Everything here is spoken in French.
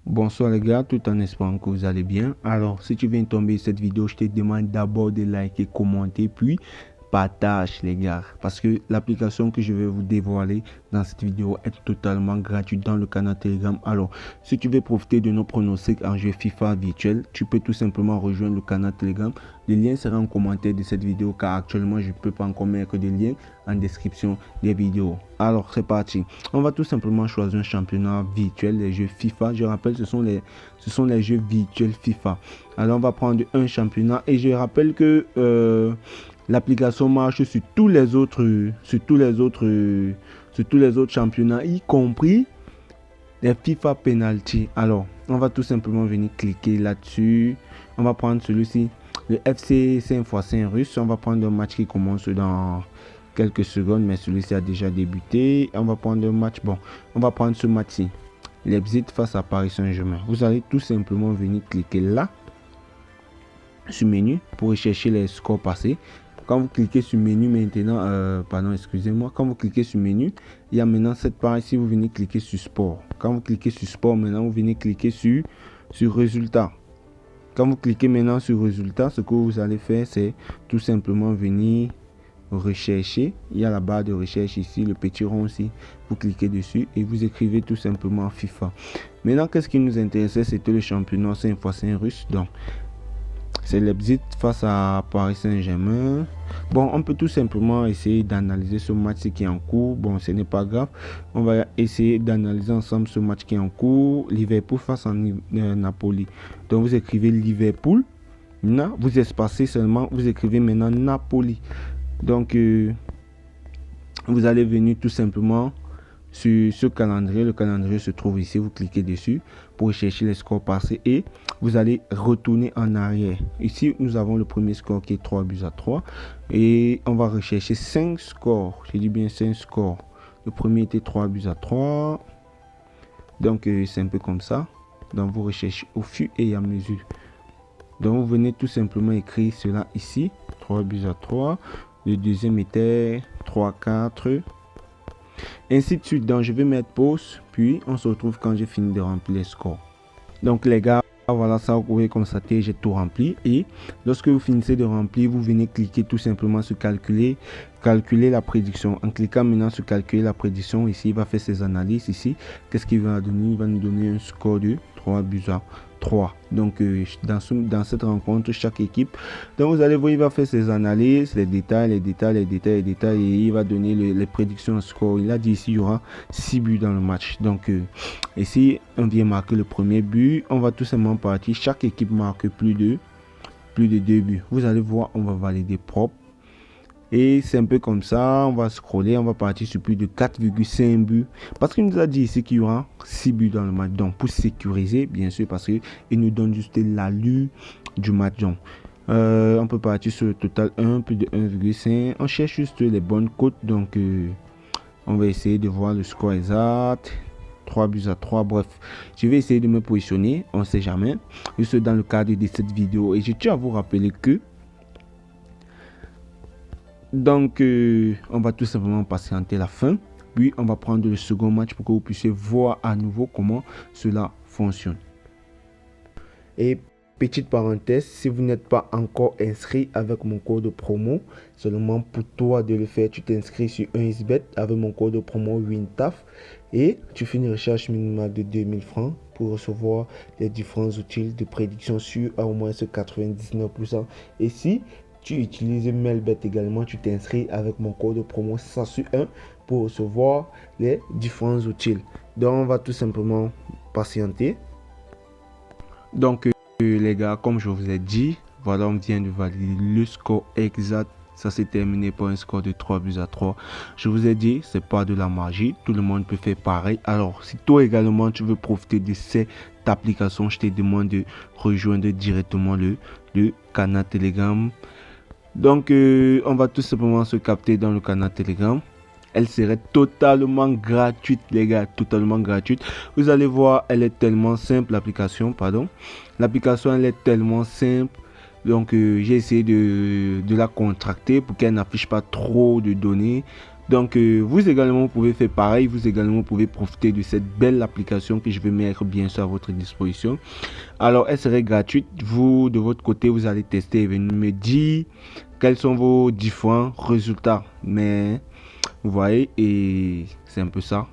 Bonsoir les gars, tout en espérant que vous allez bien. Alors, si tu viens de tomber cette vidéo, je te demande d'abord de liker, commenter, puis partage les gars. Parce que l'application que je vais vous dévoiler dans cette vidéo est totalement gratuite dans le canal Telegram. Alors, si tu veux profiter de nos pronostics en jeu FIFA virtuel, tu peux tout simplement rejoindre le canal Telegram. Le lien sera en commentaire de cette vidéo car actuellement je ne peux pas encore mettre des liens en description des vidéos. Alors, c'est parti. On va tout simplement choisir un championnat virtuel, les jeux FIFA. Je rappelle, ce sont les jeux virtuels FIFA. Alors, on va prendre un championnat et je rappelle que l'application marche sur tous les autres championnats, y compris les FIFA Penalty. Alors, on va tout simplement venir cliquer là-dessus. On va prendre celui-ci, le FC 5x5 russe. On va prendre un match qui commence dans quelques secondes, mais celui-ci a déjà débuté. On va prendre un match. Bon, on va prendre ce match-ci, Leipzig face à Paris Saint-Germain. Vous allez tout simplement venir cliquer là sur menu pour rechercher les scores passés. Quand vous cliquez sur menu maintenant, quand vous cliquez sur menu, il y a maintenant cette page ici, vous venez cliquer sur sport. Quand vous cliquez sur sport, maintenant vous venez cliquer sur résultats. Quand vous cliquez maintenant sur résultats, ce que vous allez faire, c'est tout simplement venir rechercher. Il y a la barre de recherche ici, le petit rond aussi. Vous cliquez dessus et vous écrivez tout simplement FIFA. Maintenant, qu'est-ce qui nous intéressait, c'était le championnat 5x5 russe. Donc, c'est Leipzig face à Paris Saint-Germain. Bon, on peut tout simplement essayer d'analyser ce match qui est en cours. Bon, ce n'est pas grave. On va essayer d'analyser ensemble ce match qui est en cours. Liverpool face à Napoli. Donc, vous écrivez Liverpool. Vous espacez seulement. Vous écrivez maintenant Napoli. Donc, vous allez venir tout simplement sur ce calendrier. Le calendrier se trouve ici. Vous cliquez dessus pour chercher les scores passés et vous allez retourner en arrière. Ici, nous avons le premier score qui est 3-3 et on va rechercher 5 scores. Je dis bien 5 scores. Le premier était 3-3. Donc, c'est un peu comme ça. Donc, vous recherchez au fur et à mesure. Donc, vous venez tout simplement écrire cela ici. 3-3. Le deuxième était 3-4. Ainsi de suite. Donc, je vais mettre pause. Puis, on se retrouve quand j'ai fini de remplir les scores. Donc, les gars, voilà, ça, vous pouvez constater, j'ai tout rempli. Et lorsque vous finissez de remplir, vous venez cliquer tout simplement sur calculer la prédiction. En cliquant maintenant sur calculer la prédiction, ici, il va faire ses analyses. Ici, qu'est-ce qu'il va donner? Il va nous donner un score de 3-3. Donc, dans cette rencontre, chaque équipe, donc vous allez voir, il va faire ses analyses, les détails, et il va donner les prédictions de score. Il a dit ici, il y aura 6 buts dans le match. Donc, ici, on vient marquer le premier but. On va tout simplement partir. Chaque équipe marque plus de 2 buts. Vous allez voir, on va valider propre. Et c'est un peu comme ça, on va scroller, on va partir sur plus de 4,5 buts. Parce qu'il nous a dit ici qu'il y aura 6 buts dans le match. Donc pour sécuriser, bien sûr, parce qu'il nous donne juste l'allure du match. Donc, on peut partir sur le total 1, plus de 1,5. On cherche juste les bonnes cotes. Donc on va essayer de voir le score exact. 3-3, bref, je vais essayer de me positionner, on ne sait jamais. Juste dans le cadre de cette vidéo. Et je tiens à vous rappeler que donc, on va tout simplement patienter la fin. Puis, on va prendre le second match pour que vous puissiez voir à nouveau comment cela fonctionne. Et petite parenthèse, si vous n'êtes pas encore inscrit avec mon code promo, seulement pour toi de le faire, tu t'inscris sur 1xBet avec mon code promo WINTAF et tu fais une recherche minimale de 2000 francs pour recevoir les différents outils de prédiction sur au moins ce 99%. Et si tu utilises Melbet également, tu t'inscris avec mon code promo SASU1 pour recevoir les différents outils. Donc, on va tout simplement patienter. Donc, les gars, comme je vous ai dit, voilà, on vient de valider le score exact. Ça s'est terminé par un score de 3-3. Je vous ai dit, c'est pas de la magie. Tout le monde peut faire pareil. Alors, si toi également, tu veux profiter de cette application, je te demande de rejoindre directement le canal Telegram. Donc, on va tout simplement se capter dans le canal Telegram. Elle serait totalement gratuite, les gars, totalement gratuite. Vous allez voir, elle est tellement simple, l'application, pardon. L'application, elle est tellement simple. Donc, j'ai essayé de la contracter pour qu'elle n'affiche pas trop de données. Donc vous également pouvez faire pareil, vous également pouvez profiter de cette belle application que je vais mettre bien sûr à votre disposition. Alors elle serait gratuite, vous de votre côté vous allez tester et venir me dire quels sont vos différents résultats. Mais vous voyez, et c'est un peu ça.